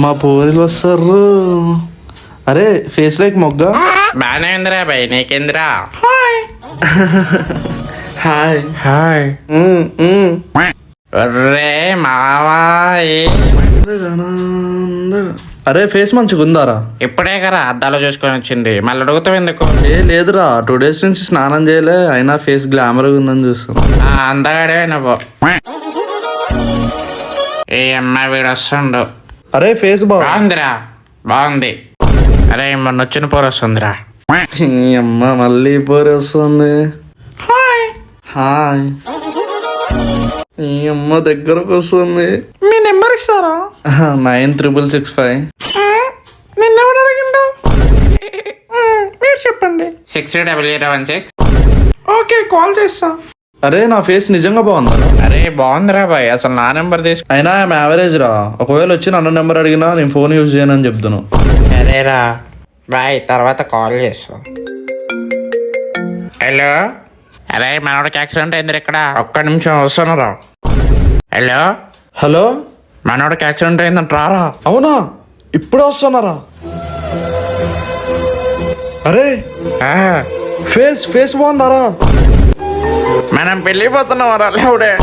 మా పోరీలు వస్తారు. అరే ఫేస్ లైక్ మొగ్గ. బానే ఉందిరా బాయ్, నీకేందిరా? Hi hi. రే మావా, అరే ఫేస్ మంచిగా ఉందారా? ఇప్పుడే కదా అద్దాలో చూసుకొని వచ్చింది, మళ్ళీ అడుగుతావు ఎందుకు? లేదురా 2 days నుంచి స్నానం చేయలే, అయినా ఫేస్ గ్లామర్ ఉందని చూస్తాను. అందగాడే నువ్వు. ఏ అమ్మాయి వీడు వస్తుండు. అరే ఫేస్ బాగుందిరా, బాగుంది. అరే మొన్న వచ్చిన పోరు వస్తుందిరా. అమ్మ మళ్ళీ పోరు వస్తుంది. హాయ్ ఈ అమ్మ దగ్గరకు వస్తుంది. మీ నెంబర్ ఇస్తారా? 96665. నిన్నెవడు అడిగిండు? మీరు చెప్పండి. 600016. ఓకే కాల్ చేస్తా. అరే నా ఫేస్ నిజంగా బాగుందా? అరే బాగుందిరా బాయ్, అసలు నా నెంబర్ తీసుకో. అయినా ఐఎమ్ యావరేజ్ రా. ఒకవేళ వచ్చి నన్ను నెంబర్ అడిగినా నేను ఫోన్ యూజ్ చేయనని చెప్తాను. సరేరా బాయ్, తర్వాత కాల్ చేస్తా. హలో. అరే మనోడికి యాక్సిడెంట్ అయింది ఇక్కడ, ఒక్క నిమిషం వస్తున్నారా? హలో. హలో మనోడికి యాక్సిడెంట్ అయిందంట, రారా. అవునా, ఇప్పుడు వస్తున్నారా? అరే ఫేస్ ఫేస్ బాగుందారా? మనం పెళ్ళిపోతున్నాం రా లేవుడే.